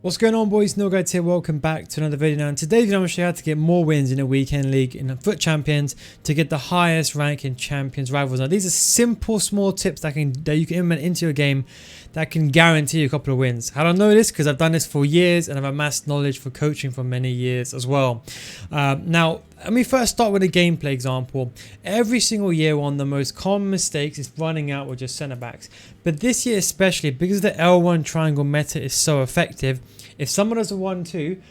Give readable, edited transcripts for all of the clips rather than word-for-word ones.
What's going on, boys? NealGuides here. Welcome back to another video. Now in today's video I'm going to show you how to get more wins in a weekend league in the FUT Champions to get the highest rank in Champions Rivals. Now these are simple small tips that you can implement into your game that can guarantee you a couple of wins. How do I know this? Because I've done this for years and I've amassed knowledge for coaching for many years as well. Now let me first start with a gameplay example. Every single year, one of the most common mistakes is running out with your centre backs. But this year especially, because the L1 triangle meta is so effective, if someone does a 1-2,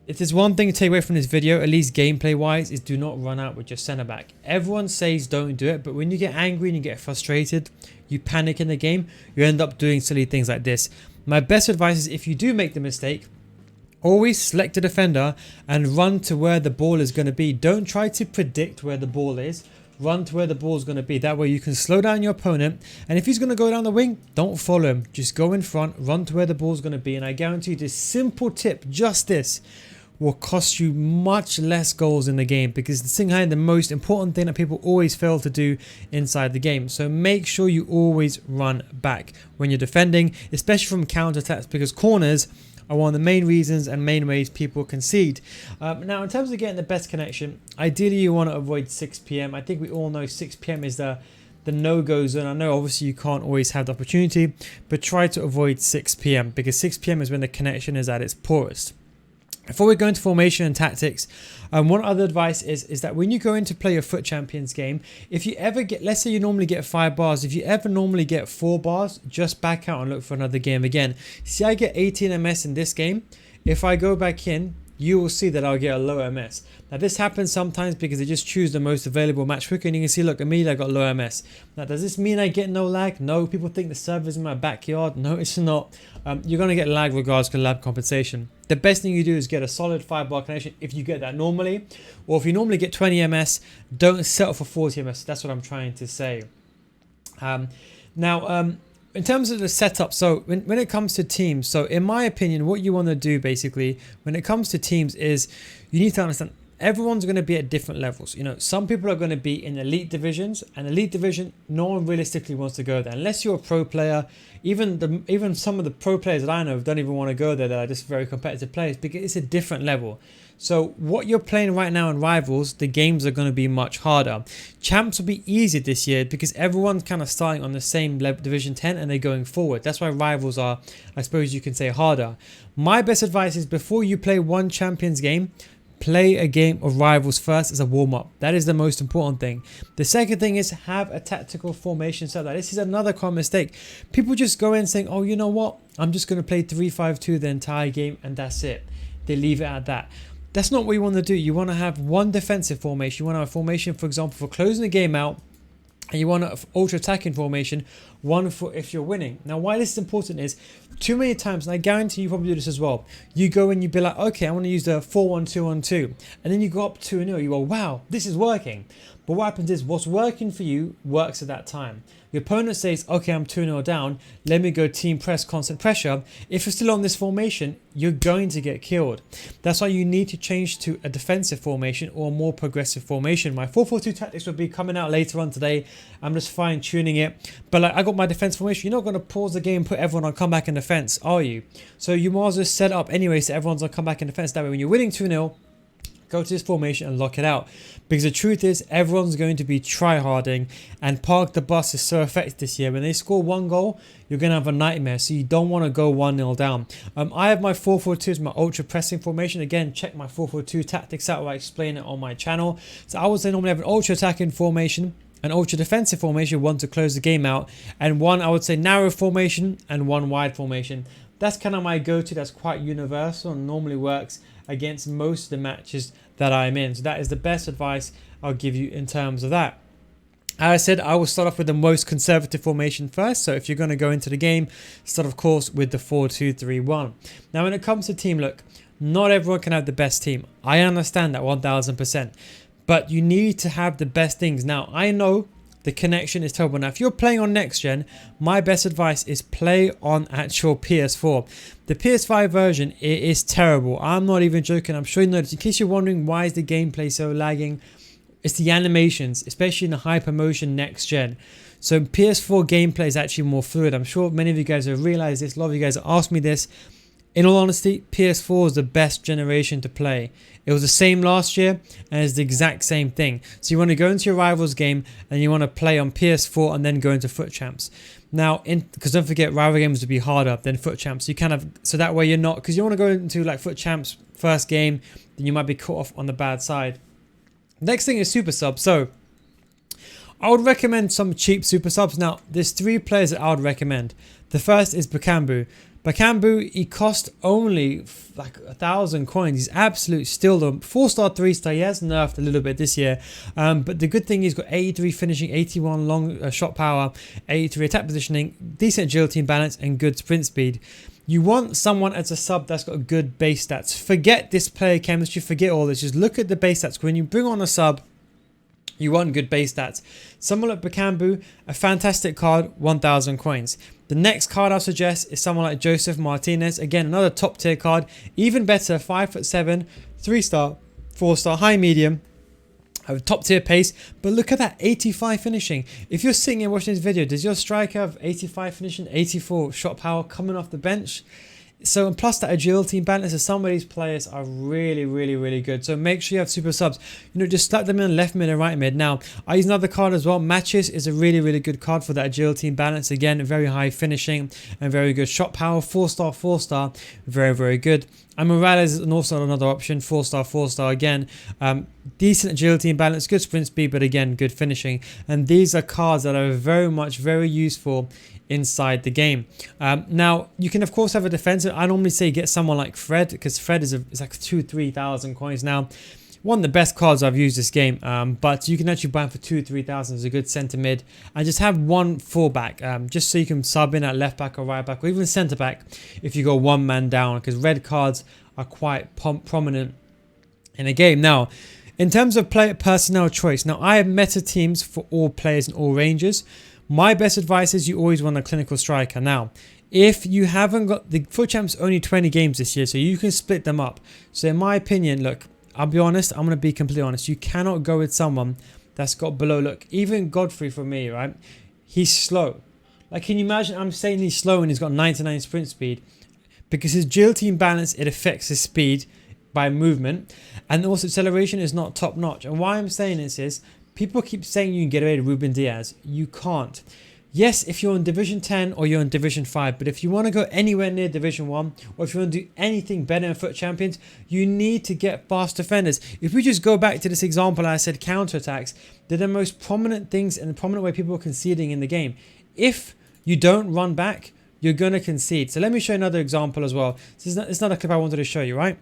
if there's one thing to take away from this video, at least gameplay wise, is do not run out with your centre back. Everyone says don't do it, but when you get angry and you get frustrated, you panic in the game, you end up doing silly things like this. My best advice is if you do make the mistake, always select a defender and run to where the ball is going to be. Don't try to predict where the ball is. Run to where the ball is going to be. That way you can slow down your opponent. And if he's going to go down the wing, don't follow him. Just go in front, run to where the ball is going to be. And I guarantee you this simple tip, just this, will cost you much less goals in the game. Because the most important thing that people always fail to do inside the game. So make sure you always run back when you're defending, especially from counter attacks, because corners are one of the main reasons and main ways people concede. Now in terms of getting the best connection, ideally you want to avoid 6 PM. I think we all know 6 PM is the no-go zone. I know obviously you can't always have the opportunity, but try to avoid 6 PM because 6 PM is when the connection is at its poorest. Before we go into formation and tactics, one other advice is that when you go in to play your FUT Champions game, if you ever get, let's say you normally get 5 bars, if you ever normally get 4 bars, just back out and look for another game again. See, I get 18 MS in this game. If I go back in, you will see that I'll get a low MS. Now this happens sometimes because they just choose the most available match quicker, and you can see, look, immediately I got low MS. Now does this mean I get no lag? No. People think the server's in my backyard. No, it's not. You're going to get lag regardless of lag compensation. The best thing you do is get a solid 5-bar connection if you get that normally, or if you normally get 20 MS, don't settle for 40 MS. That's what I'm trying to say. In terms of the setup, so when it comes to teams, so in my opinion, what you want to do basically when it comes to teams is you need to understand everyone's going to be at different levels. You know, some people are going to be in elite divisions, and elite division, no one realistically wants to go there unless you're a pro player. Even some of the pro players that I know don't even want to go there. That are just very competitive players because it's a different level. So what you're playing right now in Rivals, the games are going to be much harder. Champs will be easier this year because everyone's kind of starting on the same level, Division 10, and they're going forward. That's why Rivals are, I suppose you can say, harder. My best advice is before you play one Champions game, play a game of Rivals first as a warm-up. That is the most important thing. The second thing is have a tactical formation set up. This is another common mistake. People just go in saying, oh, you know what? I'm just going to play 3-5-2 the entire game and that's it. They leave it at that. That's not what you want to do. You want to have one defensive formation. You want to have a formation, for example, for closing the game out. And you want an ultra attacking formation, one for if you're winning. Now, why this is important is too many times, and I guarantee you probably do this as well. You go and you be like, okay, I want to use the 4-1-2-1-2. And then you go up 2-0. You go, wow, this is working. But what happens is what's working for you works at that time. Your opponent says, okay, I'm 2-0 down. Let me go team press, constant pressure. If you're still on this formation, you're going to get killed. That's why you need to change to a defensive formation or a more progressive formation. My 4-4-2 tactics will be coming out later on today. I'm just fine tuning it. But like I got my defense formation. You're not going to pause the game and put everyone on comeback in defense, are you? So you might as well set up anyway so everyone's on comeback in defense. That way when you're winning 2-0, go to this formation and lock it out. Because the truth is everyone's going to be try-harding, and Park the Bus is so effective this year. When they score 1 goal, you're going to have a nightmare. So you don't want to go 1-0 down. I have my 4-4-2 as my ultra pressing formation. Again, check my 4-4-2 tactics out where I explain it on my channel. So I would say normally have an ultra attacking formation, an ultra defensive formation, one to close the game out, and one I would say narrow formation and one wide formation. That's kind of my go-to. That's quite universal and normally works against most of the matches that I'm in. So that is the best advice I'll give you in terms of that. As I said, I will start off with the most conservative formation first. So if you're going to go into the game, start of course with the 4-2-3-1. Now when it comes to team, look, not everyone can have the best team. I understand that 1000%. But you need to have the best things. Now I know the connection is terrible. Now, if you're playing on NextGen, my best advice is play on actual PS4. The PS5 version, it is terrible. I'm not even joking. I'm sure you noticed. In case you're wondering why is the gameplay so lagging, it's the animations, especially in the hypermotion NextGen. So PS4 gameplay is actually more fluid. I'm sure many of you guys have realized this. A lot of you guys have asked me this. In all honesty, PS4 is the best generation to play. It was the same last year and it's the exact same thing. So you want to go into your rivals game and you want to play on PS4 and then go into FUT champs. Now, because don't forget, rival games would be harder than FUT champs. You kind of, so that way you're not, because you want to go into like FUT champs first game, then you might be caught off on the bad side. Next thing is super subs. So I would recommend some cheap super subs. Now, there's 3 players that I would recommend. The first is Bakambu. Bakambu, he cost only like 1,000 coins. He's absolute still the 4-star, 3-star. He has nerfed a little bit this year. But the good thing, he's got 83 finishing, 81 long shot power, 83 attack positioning, decent agility and balance, and good sprint speed. You want someone as a sub that's got good base stats. Forget this player chemistry, forget all this. Just look at the base stats. When you bring on a sub, you want good base stats. Someone like Bakambu, a fantastic card, 1,000 coins. The next card I'll suggest is someone like Joseph Martinez. Again, another top tier card. Even better, 5'7", 3-star, 4-star, high medium. Have a top tier pace. But look at that, 85 finishing. If you're sitting here watching this video, does your striker have 85 finishing, 84 shot power coming off the bench? So, and plus that agility and balance, some of these players are really, really, really good. So make sure you have super subs. You know, just slap them in left mid and right mid. Now, I use another card as well. Matches is a really, really good card for that agility and balance. Again, very high finishing and very good shot power. 4-star, 4-star, very, very good. And Morales is also another option. 4-star, 4-star again. Decent agility and balance, good sprint speed, but again, good finishing. And these are cards that are very useful inside the game. Now, you can of course have a defensive. I normally say get someone like Fred, because Fred is like 2,000-3,000 coins now. One of the best cards I've used this game, but you can actually buy him for 2,000-3,000 as a good centre mid, and just have one fullback, just so you can sub in at left back or right back or even centre back if you go one man down, because red cards are quite prominent in a game. Now, in terms of player personnel choice, now I have meta teams for all players and all ranges. My best advice is you always want a clinical striker. Now, if you haven't got the FUT champs, only 20 games this year, so you can split them up. So in my opinion, look, I'll be honest, I'm going to be completely honest. You cannot go with someone that's got below, look, even Godfrey for me, right? He's slow. Like, can you imagine I'm saying he's slow and he's got 99 sprint speed? Because his agility and balance, it affects his speed by movement. And also acceleration is not top notch. And why I'm saying this is, people keep saying you can get away with Ruben Diaz. You can't. Yes, if you're in Division 10 or you're in Division 5, but if you want to go anywhere near Division 1, or if you want to do anything better in FUT Champions, you need to get fast defenders. If we just go back to this example, I said counterattacks, they're the most prominent things and the prominent way people are conceding in the game. If you don't run back, you're going to concede. So let me show you another example as well. It's not a clip I wanted to show you, right?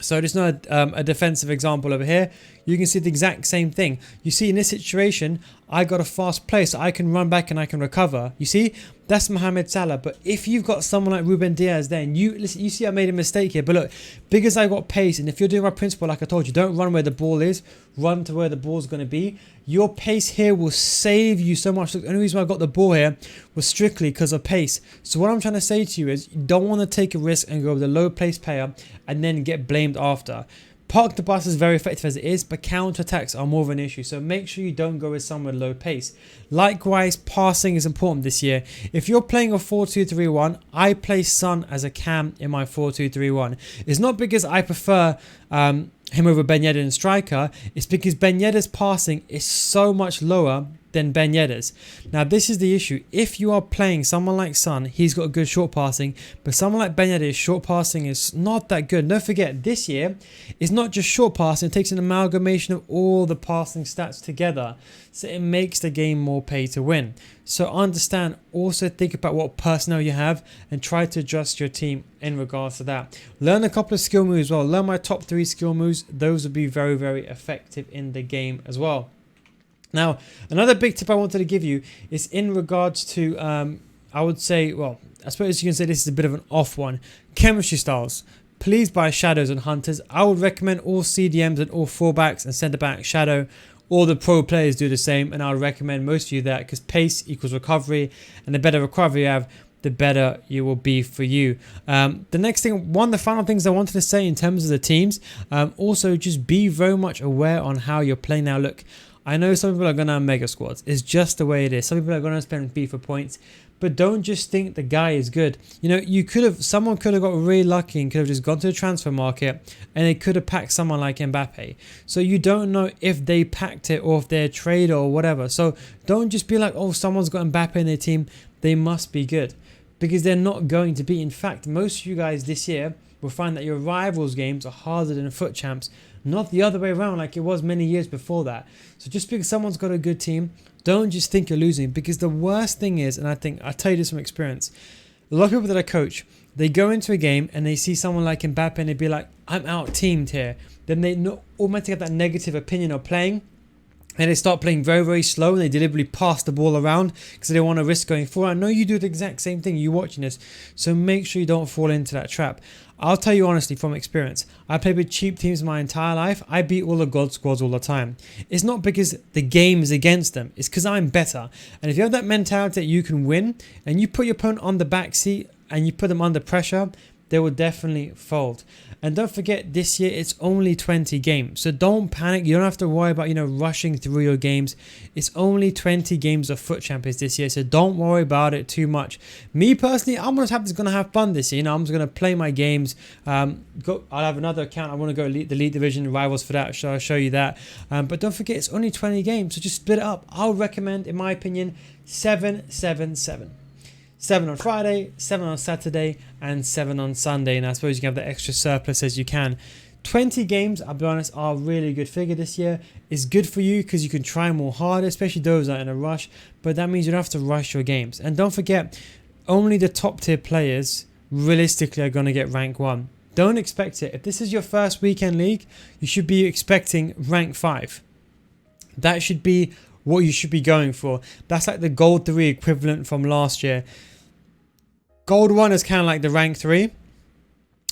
So there's not a defensive example over here. You can see the exact same thing. You see in this situation, I got a fast play, so I can run back and I can recover. You see, that's Mohamed Salah. But if you've got someone like Ruben Diaz, then you see I made a mistake here. But look, because I got pace, and if you're doing my principle, like I told you, don't run where the ball is, run to where the ball's going to be. Your pace here will save you so much. Look, the only reason why I got the ball here was strictly because of pace. So what I'm trying to say to you is, you don't want to take a risk and go with a low pace player and then get blamed after. Park the bus is very effective as it is, but counter-attacks are more of an issue. So make sure you don't go with someone with low pace. Likewise, passing is important this year. If you're playing a 4-2-3-1, I play Son as a cam in my 4-2-3-1. It's not because I prefer him over Ben Yedder and striker. It's because Ben Yedder's passing is so much lower than Ben Yedder's. Now, this is the issue. If you are playing someone like Son, he's got a good short passing, but someone like Ben Yedder's short passing is not that good. Don't forget, this year, it's not just short passing. It takes an amalgamation of all the passing stats together. So it makes the game more pay to win. So understand, also think about what personnel you have and try to adjust your team in regards to that. Learn a couple of skill moves as well. Learn my top 3 skill moves. Those will be very, very effective in the game as well. Now, another big tip I wanted to give you is in regards to, I would say, well, I suppose you can say this is a bit of an off one. Chemistry styles. Please buy shadows and hunters. I would recommend all CDMs and all fullbacks and centre back shadow. All the pro players do the same, and I would recommend most of you that, because pace equals recovery, and the better recovery you have, the better you will be for you. The next thing, the final things I wanted to say in terms of the teams, also just be very much aware on how you're playing. Now, look, I know some people are going to have mega squads. It's just the way it is. Some people are going to spend FIFA points, but don't just think the guy is good. You know, someone could have got really lucky and could have just gone to the transfer market and they could have packed someone like Mbappe. So you don't know if they packed it or if they're a trader or whatever. So don't just be like, oh, someone's got Mbappe in their team, they must be good. Because they're not going to be. In fact, most of you guys this year will find that your rivals games are harder than FUT champs, not the other way around like it was many years before that. So just because someone's got a good team, don't just think you're losing, because the worst thing is, and I'll tell you this from experience, a lot of people that I coach, they go into a game and they see someone like Mbappe and they be like, I'm out teamed here. Then they automatically have that negative opinion of playing. And they start playing very, very slow and they deliberately pass the ball around because they don't want to risk going forward. I know you do the exact same thing, you watching this. So make sure you don't fall into that trap. I'll tell you honestly from experience, I played with cheap teams my entire life. I beat all the God squads all the time. It's not because the game is against them. It's because I'm better. And if you have that mentality that you can win and you put your opponent on the back seat and you put them under pressure, they will definitely fold. And don't forget, this year it's only 20 games. So don't panic. You don't have to worry about, rushing through your games. It's only 20 games of FUT champions this year. So don't worry about it too much. Me personally, I'm just going to have fun this year. I'm just going to play my games. I'll have another account. I want to go the Elite Division Rivals for that. So I'll show you that. But don't forget, it's only 20 games. So just split it up. I'll recommend, in my opinion, 7, 7, 7. 7 on Friday, 7 on Saturday, and 7 on Sunday. And I suppose you can have the extra surplus as you can. 20 games, I'll be honest, are a really good figure this year. It's good for you because you can try more harder, especially those that are in a rush. But that means you don't have to rush your games. And don't forget, only the top tier players realistically are going to get rank 1. Don't expect it. If this is your first weekend league, you should be expecting rank 5. That should be what you should be going for. That's like the gold 3 equivalent from last year. Gold 1 is kind of like the rank 3,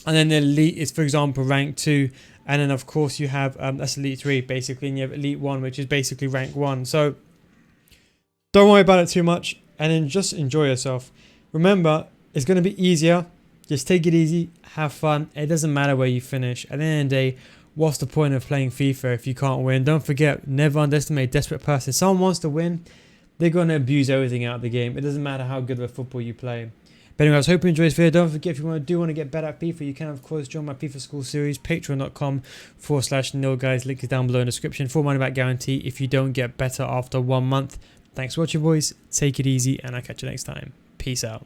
and then the elite is, for example, rank 2, and then of course you have that's elite 3 basically, and you have elite 1, which is basically rank 1. So don't worry about it too much, and then just enjoy yourself. Remember, it's going to be easier. Just take it easy, have fun. It doesn't matter where you finish. At the end of the day, what's the point of playing FIFA if you can't win? Don't forget, never underestimate a desperate person. If someone wants to win, they're going to abuse everything out of the game. It doesn't matter how good of a football you play. But anyway, I hope you enjoyed this video. Don't forget, if you want to get better at FIFA, you can of course join my FIFA School Series, patreon.com/NealGuides. Link is down below in the description. Full money back guarantee if you don't get better after 1 month. Thanks for watching, boys. Take it easy, and I'll catch you next time. Peace out.